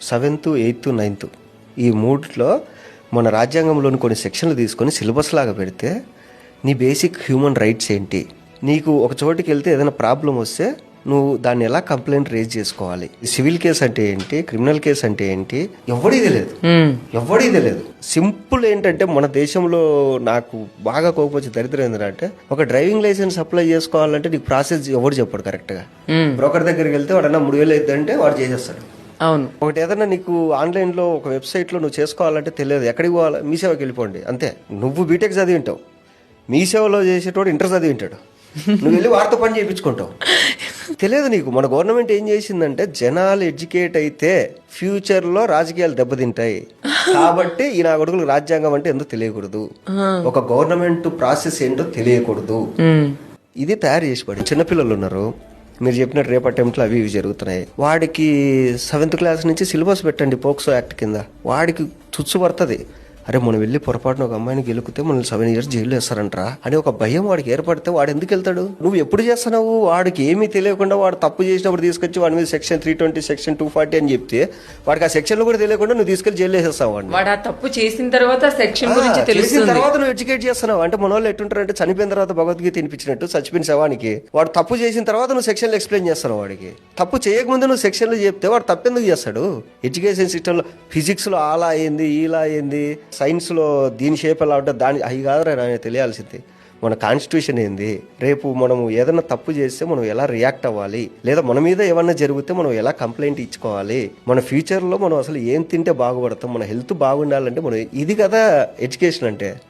Seventh, eighth, ninth ఈ మూడిట్లో మన రాజ్యాంగంలోని కొన్ని సెక్షన్లు తీసుకొని సిలబస్ లాగా పెడితే నీ బేసిక్ హ్యూమన్ రైట్స్ ఏంటి, నీకు ఒక చోటికి వెళ్తే ఏదైనా ప్రాబ్లం వస్తే నువ్వు దాన్ని ఎలా కంప్లైంట్ రేజ్ చేసుకోవాలి, సివిల్ కేసు అంటే ఏంటి, క్రిమినల్ కేసు అంటే ఏంటి, ఎవడిది లేదు. సింపుల్ ఏంటంటే మన దేశంలో నాకు బాగా కోపొచ్చి దరిద్రం ఏంటంటే ఒక డ్రైవింగ్ లైసెన్స్ అప్లై చేసుకోవాలంటే నీకు ప్రాసెస్ ఎవరు చెప్పాడు కరెక్ట్గా. బ్రోకర్ దగ్గరికి వెళ్తే వాడన్నా 3,000 అవుతుందంటే వాడు చేసేస్తాడు. అవును. ఒకటి ఏదైనా నీకు ఆన్లైన్లో ఒక వెబ్సైట్లో నువ్వు చేసుకోవాలంటే తెలియదు, ఎక్కడికి పోవాలి, మీ సేవకి వెళ్ళిపోండి అంతే. నువ్వు బీటెక్ చదివి ఉంటావు, మీ సేవలో చేసేటోడు ఇంటర్ చదివి ఉంటాడు, నువ్వు వెళ్ళి వారితో పని చేయించుకుంటావు. తెలియదు నీకు. మన గవర్నమెంట్ ఏం చేసిందంటే జనాలు ఎడ్యుకేట్ అయితే ఫ్యూచర్లో రాజకీయాలు దెబ్బతింటాయి కాబట్టి ఈ నా కొడుకులకు రాజ్యాంగం అంటే ఎందుకు తెలియకూడదు, ఒక గవర్నమెంట్ ప్రాసెస్ ఏంటో తెలియకూడదు, ఇది తయారు చేసి పడి. చిన్నపిల్లలు ఉన్నారు, మీరు చెప్పినట్టు రేపు అటెంప్ట్లు అవి ఇవి జరుగుతున్నాయి. వాడికి 7th క్లాస్ నుంచి సిలబస్ పెట్టండి పోక్సో యాక్ట్ కింద, వాడికి తుచ్చు పడుతుంది. అరే మనం వెళ్ళి పొరపాటున ఒక అమ్మాయిని గెలుకుతే మనల్ని 7 years జైలు వేస్తారంటరా అని ఒక భయం వాడికి ఏర్పడితే వాడు ఎందుకు వెళ్తాడు? నువ్వు ఎప్పుడు చేస్తున్నావు? వాడికి ఏమీ తెలియకుండా వాడు తప్పు చేసినప్పుడు తీసుకొచ్చి వాడి మీద సెక్షన్ 320, సెక్షన్ 240 అని చెప్తే వాడికి ఆ సెక్షన్లు కూడా తెలియకుండా నువ్వు తీసుకెళ్లి జైలు వేసేస్తావు. వాడు ఆ తప్పు చేసిన తర్వాత సెక్షన్ గురించి తెలిసిన తర్వాత నువ్వు ఎడ్యుకేట్ చేస్తున్నావు. అంటే మన వాళ్ళు ఎట్టుంటారంటే చనిపోయిన తర్వాత భగవద్గీత తినిపించినట్టు చచ్చిపోయిన శవానికి వాడు తప్పు చేసిన తర్వాత నువ్వు సెక్షన్లు ఎక్స్ప్లెయిన్ చేస్తున్నావు. వాడికి తప్పు చేయకముందు నువ్వు సెక్షన్లు చెప్తే వాడు తప్పెందుకు చేస్తాడు? ఎడ్యుకేషన్ సిస్టంలో ఫిజిక్స్లో అలా అయింది, ఇలా అయింది, సైన్స్లో దీని షేప్ ఎలా ఉంటుంది, దాని అవి కాదురా నాకు తెలియాల్సింది. మన కాన్స్టిట్యూషన్ ఏంది, రేపు మనము ఏదైనా తప్పు చేస్తే మనం ఎలా రియాక్ట్ అవ్వాలి, లేదా మన మీద ఏమన్నా జరిగితే మనం ఎలా కంప్లైంట్ ఇచ్చుకోవాలి, మన ఫ్యూచర్లో మనం అసలు ఏం తింటే బాగుపడతాం, మన హెల్త్ బాగుండాలంటే మనం ఇది కదా ఎడ్యుకేషన్ అంటే.